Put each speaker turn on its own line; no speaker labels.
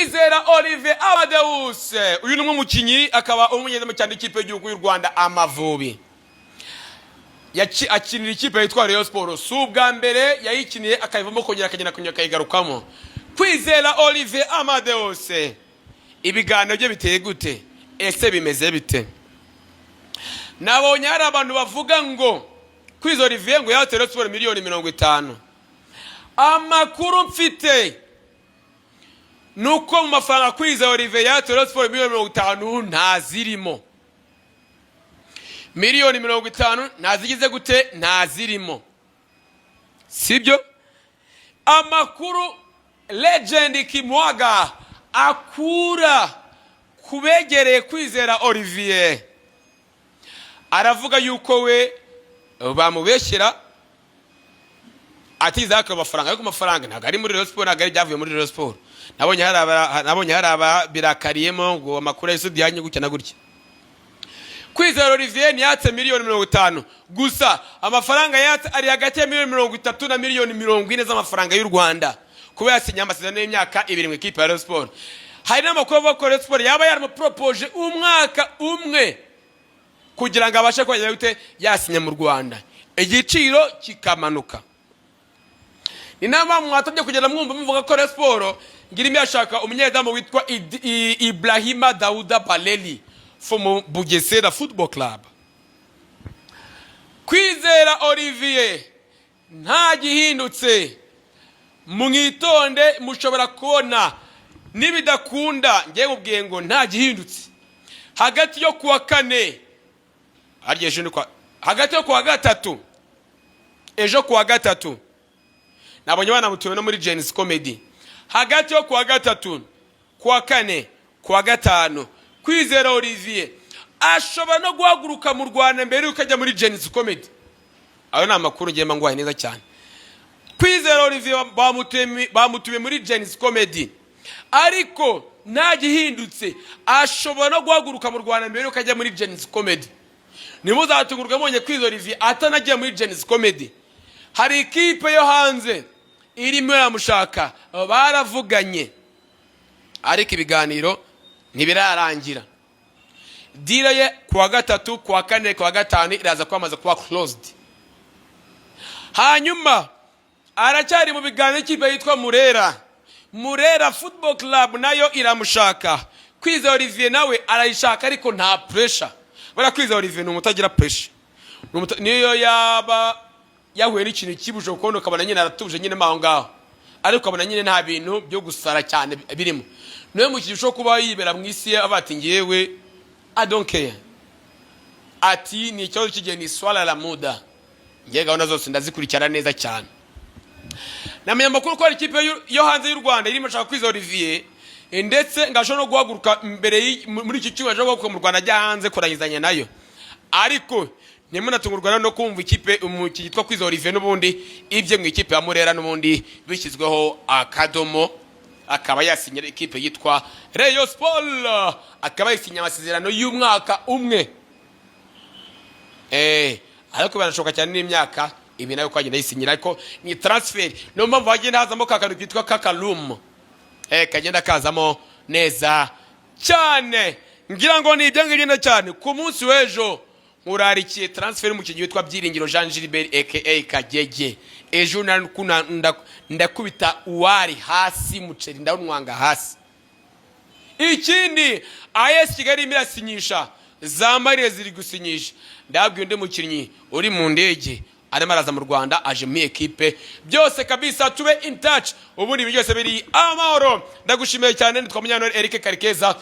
KWIZERA Olivier Amadeus uyu numwe mukinyi akaba umunyeza mu cyane ikipe y'Igihugu y'u Rwanda Amavubi akinira ikipe yitwa Rayon Sport subwa mbere yayikiniye akayivamo kongera akagenda kayigarukamo. KWIZERA Olivier Amadeus ibiganiro bye biteye gute ese bimeze bite? Nabonye hari abantu bavuga ngo KWIZERA Olivier ngo yatere Rayon Sport miliyoni 50. Amakuru mfite nuko mu mafaranga KWIZERA Olivier yatere Rayon Sport miliyoni 50 ntazirimo. Miliyoni 50 ntazigize gute ntazirimo. Sibyo? Amakuru legend Kimwaga akura kubegereye KWIZERA Olivier aravuga yuko we bamubeshyera atiza ko amafaranga ariko amafaranga ntago ari muri Rayon Sport ntago ari byavuye muri Rayon Sport. Nabonye hari aba birakariyemo ngo amakuru yose byanye gutya na gutya. KWIZERA Olivier ni yatse miliyoni 50 gusa amafaranga yatse ari hagati ya miliyoni 30 na miliyoni 40 z'amafaranga y'u Rwanda kuba yasinya amasezerano y'imyaka 2 mu ikipe ya Rayon Sport. Hari n'amakuru avuga ko Rayon Sport yaba yarapropose umwaka umwe kugira ngo abashe kwagera gute yasinya mu Rwanda igiciro kikamanuka. Ni namba mwatabye kugenda mwumva muvuga ko Rayon Sport ngira imyashaka umunyezamu witwa Ibrahima Dauda Baleli from Bugesera Football Club. KWIZERA Olivier nta gihindutse mwitonde mushobora kubona nibidakunda ngiye mubwiye ngo nta gihindutse hagati yo kuwa 4 ariye ni kwa hagati yo kuwa 3 ejo kuwa 3 nabonye bana mutuwe no muri Genesis Comedy hagati yo kuwa 3 kuwa 4 kuwa 5 KWIZERA Olivier ashobora no guhaguruka mu Rwanda mbere ukajya muri Genesis Comedy. Ayo na makuru ngema ngwaye neza cyane. KWIZERA Olivier bamutuye muri Genesis Comedy ariko nta gihindutse ashobora no guhaguruka mu Rwanda mbere ukajya muri Genesis Comedy. Nimuzatungurwa monye KWIZERA Olivier atanagiye muri Genesis Comedy. Hari ikipe yo hanze irimo yamushaka baravuganye ariko ibiganiro ntibirarangira. Deal ye kuwa 3 kuwa 4 kuwa 5 iraza kwamaza kuba closed. Hanyuma aracyari mu biganiro ikipe yitwa Murera Football Club nayo iramushaka. KWIZERA Olivier nawe arayishaka ariko nta pressure. Bara KWIZERA Olivier n'umutagira pressure. Niyo yaba yahuye n'ikintu kibuje ukondo kabana nyine aratuje nyine maho ngaho. Ariko kabana nyine nta bintu byo gusara cyane birimo. Niwe mu kijisho kuba yibera mu isi abati ngiyewe I don't care. Ati ni cyo kigeni ni swala la muda. Ngiye gahunda zose ndazikurikirana neza cyane. Namenye amakuru ko ikipe yo hanze y'u Rwanda irimo shaka KWIZERA Olivier ndetse ngasho no guhaguruka mbere muri iki cyuma cyo guhaguruka mu Rwanda ajya hanze kuranyizanya nayo. Ariko nimunatungurwa no kumva ikipe yitwa KWIZERA Olivier n'ubundi ibye mu ikipe ya Murera n'ubundi bishyizweho akadomo akaba yasinyira ikipe yitwa Rayon Sport akaba yasinya amasezerano y'umwaka umwe. Ariko barashoka cyane n'imyaka ibi nayo kwagenda yisinyira ariko ni transfer no mpamvu hagenda hazamo kakanu kitwa Kakalum kagenda kazamo neza cyane. Ngira ngo ni ibyange ngenda cyane ku munsi w'ejo urarikiye transfer mu kinyi witwa Byiringiro Jean Gilbert aka Kagege ejo ndakubita uwari hasi muceri ndawunwanga hasi. Ikindi AS Kigali imirasinyisha zamariye ziri gusinyisha ndabwiye ndi mukinyi uri mu ndege arimo araza mu Rwanda aje mu equipe byose kabisa tube in touch ubundi byose biri amahoro. Ndagushimiye cyane nitwa Munyano Eric Karikeza.